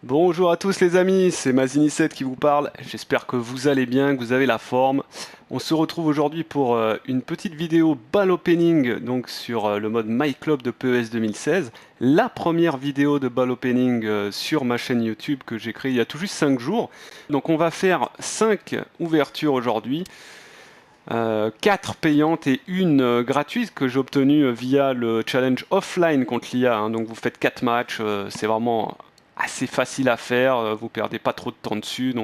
Bonjour à tous les amis, c'est Mazini7 qui vous parle. J'espère que vous allez bien, que vous avez la forme. On se retrouve aujourd'hui pour une petite vidéo ball opening donc sur le mode My Club de PES 2016. La première vidéo de ball opening sur ma chaîne YouTube que j'ai créée il y a tout juste 5 jours. Donc on va faire 5 ouvertures aujourd'hui. 4 payantes et une gratuite que j'ai obtenue via le challenge offline contre l'IA. Donc vous faites 4 matchs, c'est vraiment assez facile à faire, vous perdez pas trop de temps dessus,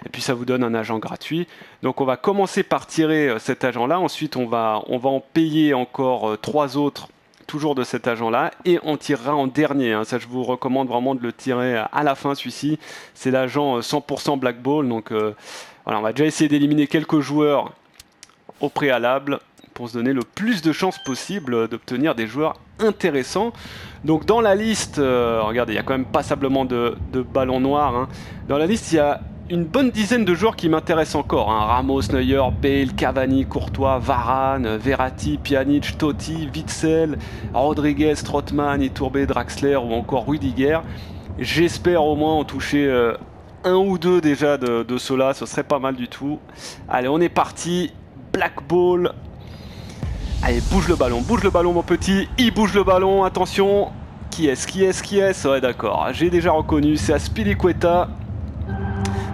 et puis ça vous donne un agent gratuit. Donc on va commencer par tirer cet agent-là, ensuite on va en payer encore 3 autres, toujours de cet agent-là, et on tirera en dernier. Ça je vous recommande vraiment de le tirer à la fin, celui-ci. C'est l'agent 100% Black Ball, voilà, on va déjà essayer d'éliminer quelques joueurs au préalable pour se donner le plus de chances possible d'obtenir des joueurs intéressants. Donc dans la liste, regardez, il y a quand même passablement de ballons noirs. Dans la liste, il y a une bonne dizaine de joueurs qui m'intéressent encore. Ramos, Neuer, Bale, Cavani, Courtois, Varane, Verratti, Pjanic, Totti, Witsel, Rodriguez, Strootman, Iturbe, Draxler ou encore Rudiger. J'espère au moins en toucher un ou deux déjà de ceux-là, ce serait pas mal du tout. Allez, on est parti. Black Ball. Allez, bouge le ballon mon petit. Il bouge le ballon, attention. Qui est-ce? Ouais, d'accord, j'ai déjà reconnu, c'est Azpilicueta.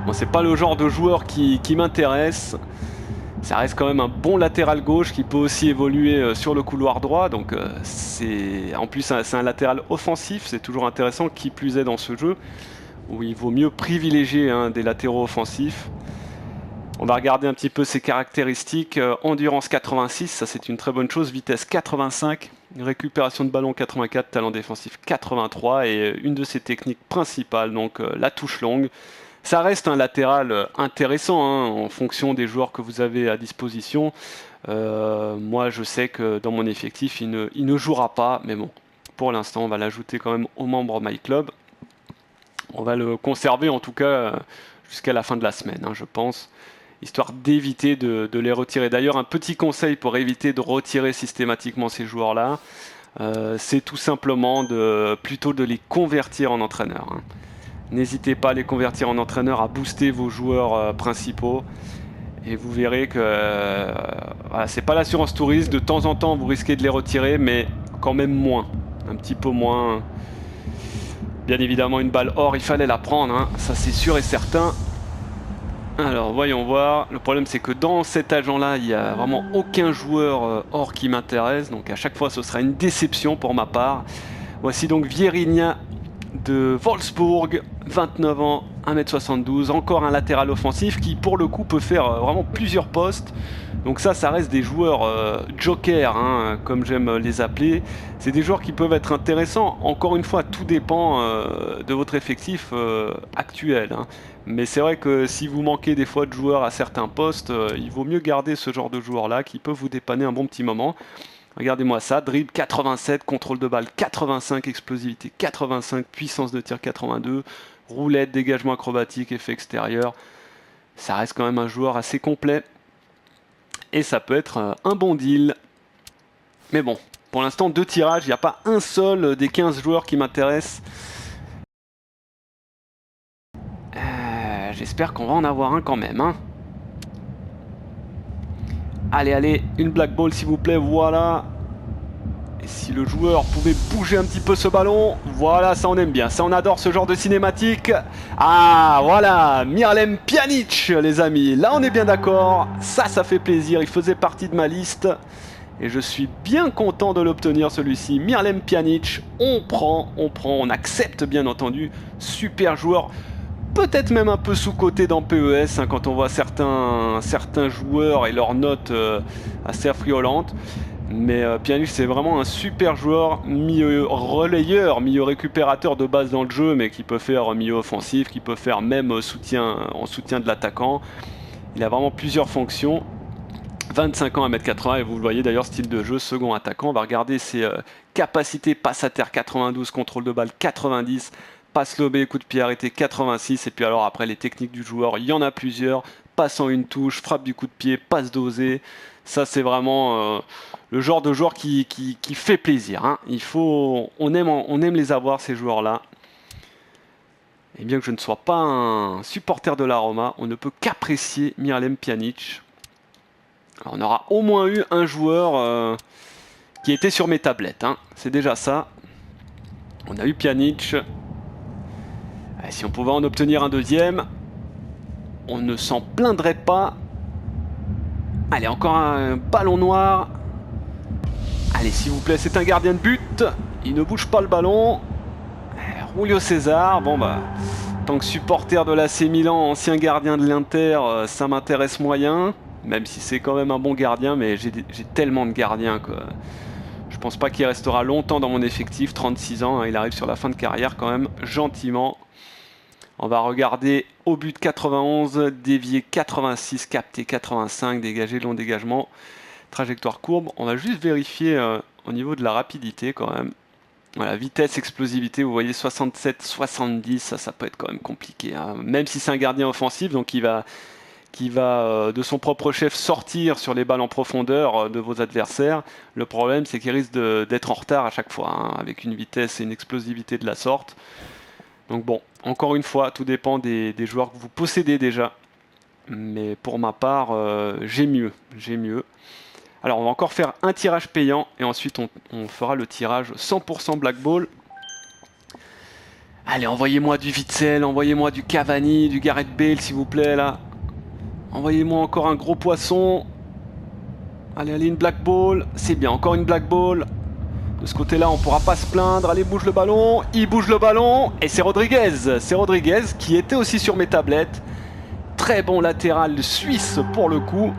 Bon, c'est pas le genre de joueur qui m'intéresse. Ça reste quand même un bon latéral gauche qui peut aussi évoluer sur le couloir droit. Donc c'est en plus c'est un latéral offensif, c'est toujours intéressant, qui plus est dans ce jeu où il vaut mieux privilégier des latéraux offensifs. On va regarder un petit peu ses caractéristiques. Endurance 86, ça c'est une très bonne chose. Vitesse 85, récupération de ballon 84, talent défensif 83 et une de ses techniques principales, donc la touche longue. Ça reste un latéral intéressant en fonction des joueurs que vous avez à disposition. Moi je sais que dans mon effectif il ne jouera pas, mais bon, pour l'instant on va l'ajouter quand même aux membres My Club. On va le conserver en tout cas jusqu'à la fin de la semaine, je pense, histoire d'éviter de les retirer. D'ailleurs, un petit conseil pour éviter de retirer systématiquement ces joueurs-là, c'est tout simplement plutôt de les convertir en entraîneurs. N'hésitez pas à les convertir en entraîneurs, à booster vos joueurs principaux. Et vous verrez que voilà, c'est pas l'assurance touriste. De temps en temps, vous risquez de les retirer, mais quand même moins. Un petit peu moins. Bien évidemment, une balle or, il fallait la prendre. Ça, c'est sûr et certain. Alors voyons voir, le problème c'est que dans cet agent là il n'y a vraiment aucun joueur or qui m'intéresse, donc à chaque fois ce sera une déception pour ma part. Voici donc Vierinha de Wolfsburg, 29 ans, 1m72, encore un latéral offensif qui pour le coup peut faire vraiment plusieurs postes. Donc ça reste des joueurs joker, comme j'aime les appeler. C'est des joueurs qui peuvent être intéressants. Encore une fois, tout dépend de votre effectif actuel. Mais c'est vrai que si vous manquez des fois de joueurs à certains postes, il vaut mieux garder ce genre de joueurs-là qui peuvent vous dépanner un bon petit moment. Regardez-moi ça, dribble 87, contrôle de balle 85, explosivité 85, puissance de tir 82, roulette, dégagement acrobatique, effet extérieur. Ça reste quand même un joueur assez complet. Et ça peut être un bon deal. Mais bon, pour l'instant, 2 tirages, il n'y a pas un seul des 15 joueurs qui m'intéresse. J'espère qu'on va en avoir un quand même. Allez, une black ball s'il vous plaît, voilà. Et si le joueur pouvait bouger un petit peu ce ballon, voilà, ça on aime bien, ça on adore ce genre de cinématique. Ah voilà, Miralem Pjanic les amis, là on est bien d'accord, ça fait plaisir, il faisait partie de ma liste. Et je suis bien content de l'obtenir celui-ci, Miralem Pjanic, on prend, on accepte bien entendu, super joueur. Peut-être même un peu sous-coté dans PES quand on voit certains joueurs et leurs notes assez affriolantes. Mais Pjanic c'est vraiment un super joueur, milieu relayeur, milieu récupérateur de base dans le jeu, mais qui peut faire milieu offensif, qui peut faire même en soutien de l'attaquant. Il a vraiment plusieurs fonctions. 25 ans à 1m80 et vous le voyez d'ailleurs, style de jeu, second attaquant. On va regarder ses capacités: passe à terre 92, contrôle de balle 90, passe lobé, coup de pied arrêté 86. Et puis alors après les techniques du joueur, il y en a plusieurs: passe en une touche, frappe du coup de pied, passe dosé. Ça c'est vraiment le genre de joueur qui fait plaisir. On aime les avoir ces joueurs là. Et bien que je ne sois pas un supporter de la Roma, on ne peut qu'apprécier Miralem Pjanic. Alors, on aura au moins eu un joueur qui était sur mes tablettes, hein. C'est déjà ça. On a eu Pjanic. Et si on pouvait en obtenir un deuxième, on ne s'en plaindrait pas. Allez, encore un ballon noir. Allez, s'il vous plaît, c'est un gardien de but. Il ne bouge pas le ballon. Julio César, bon bah, tant que supporter de l'AC Milan, ancien gardien de l'Inter, ça m'intéresse moyen. Même si c'est quand même un bon gardien, mais j'ai tellement de gardiens que je pense pas qu'il restera longtemps dans mon effectif. 36 ans, hein, il arrive sur la fin de carrière quand même, gentiment. On va regarder au but 91, dévié 86, capté 85, dégagé, long dégagement, trajectoire courbe. On va juste vérifier au niveau de la rapidité quand même. Voilà, vitesse, explosivité, vous voyez 67, 70, ça peut être quand même compliqué, hein. Même si c'est un gardien offensif, donc qui va de son propre chef sortir sur les balles en profondeur de vos adversaires. Le problème, c'est qu'il risque d'être en retard à chaque fois, hein, avec une vitesse et une explosivité de la sorte. Donc bon, encore une fois, tout dépend des joueurs que vous possédez déjà. Mais pour ma part, j'ai mieux. Alors on va encore faire un tirage payant et ensuite on fera le tirage 100% Black Ball. Allez, envoyez-moi du Witsel, envoyez-moi du Cavani, du Gareth Bale s'il vous plaît là. Envoyez-moi encore un gros poisson. Allez, une Black Ball. C'est bien, encore une Black Ball. De ce côté-là, on ne pourra pas se plaindre. Allez, bouge le ballon. Il bouge le ballon. Et c'est Rodriguez. C'est Rodriguez qui était aussi sur mes tablettes. Très bon latéral suisse pour le coup.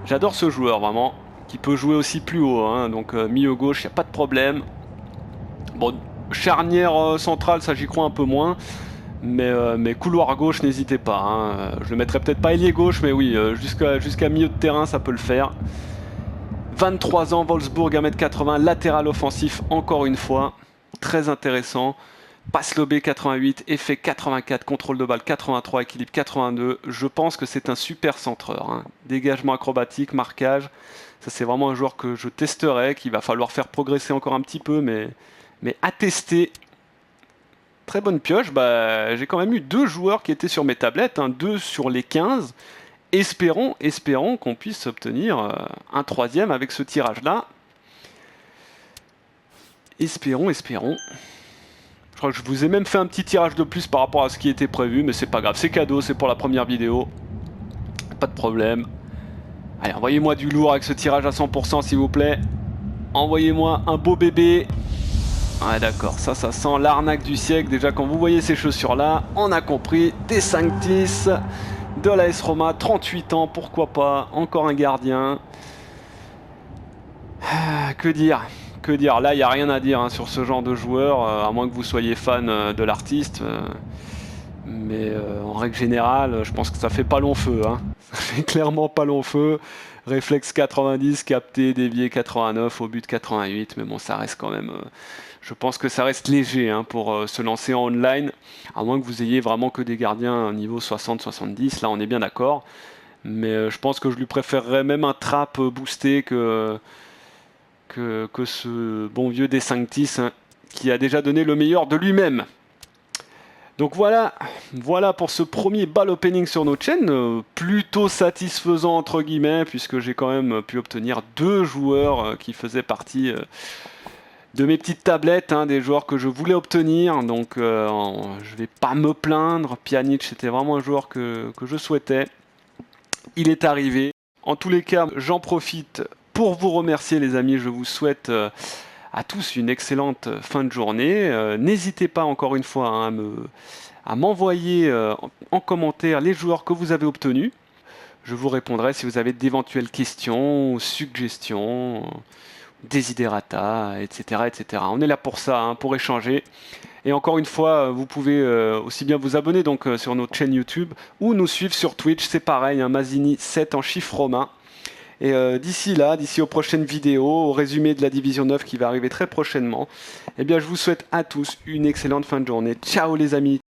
J'adore ce joueur vraiment. Qui peut jouer aussi plus haut, hein. Donc milieu gauche, il n'y a pas de problème. Bon, charnière centrale, ça j'y crois un peu moins. Mais couloir gauche, n'hésitez pas, hein. Je le mettrai peut-être pas ailier gauche, mais oui, jusqu'à milieu de terrain, ça peut le faire. 23 ans, Wolfsburg, 1m80, latéral offensif, encore une fois. Très intéressant. Passe lobé 88, effet 84, contrôle de balle 83, équilibre 82. Je pense que c'est un super centreur, hein. Dégagement acrobatique, marquage. Ça, c'est vraiment un joueur que je testerai, qu'il va falloir faire progresser encore un petit peu, mais à tester. Très bonne pioche. Bah, j'ai quand même eu 2 joueurs qui étaient sur mes tablettes, hein, 2 sur les 15. Espérons qu'on puisse obtenir un troisième avec ce tirage-là. Espérons. Je crois que je vous ai même fait un petit tirage de plus par rapport à ce qui était prévu, mais c'est pas grave, c'est cadeau, c'est pour la première vidéo. Pas de problème. Allez, envoyez-moi du lourd avec ce tirage à 100% s'il vous plaît. Envoyez-moi un beau bébé. Ouais d'accord, ça sent l'arnaque du siècle. Déjà quand vous voyez ces chaussures-là, on a compris. Des 5-10 de l'AS Roma, 38 ans, pourquoi pas. Encore un gardien. Que dire ? Là, il n'y a rien à dire, hein, sur ce genre de joueur, à moins que vous soyez fan de l'artiste. Mais en règle générale, je pense que ça fait pas long feu, hein. Ça fait clairement pas long feu. Réflexe 90, capté, dévié 89, au but 88. Mais bon, ça reste quand même... je pense que ça reste léger, hein, pour se lancer en online. À moins que vous ayez vraiment que des gardiens niveau 60-70. Là, on est bien d'accord. Mais je pense que je lui préférerais même un trap boosté que ce bon vieux D5-10, hein, qui a déjà donné le meilleur de lui-même. Donc voilà pour ce premier ball opening sur notre chaîne, plutôt satisfaisant entre guillemets, puisque j'ai quand même pu obtenir 2 joueurs qui faisaient partie de mes petites tablettes, hein, des joueurs que je voulais obtenir, donc je vais pas me plaindre. Pjanic, c'était vraiment un joueur que je souhaitais. Il est arrivé. En tous les cas, j'en profite pour vous remercier les amis. Je vous souhaite à tous une excellente fin de journée. N'hésitez pas encore une fois, hein, à m'envoyer en commentaire les joueurs que vous avez obtenus. Je vous répondrai si vous avez d'éventuelles questions, suggestions, desiderata, etc., etc. On est là pour ça, hein, pour échanger. Et encore une fois, vous pouvez aussi bien vous abonner donc sur notre chaîne YouTube ou nous suivre sur Twitch. C'est pareil, hein, Mazini7 en chiffre romain. Et d'ici aux prochaines vidéos, au résumé de la Division 9 qui va arriver très prochainement, eh bien, je vous souhaite à tous une excellente fin de journée. Ciao les amis!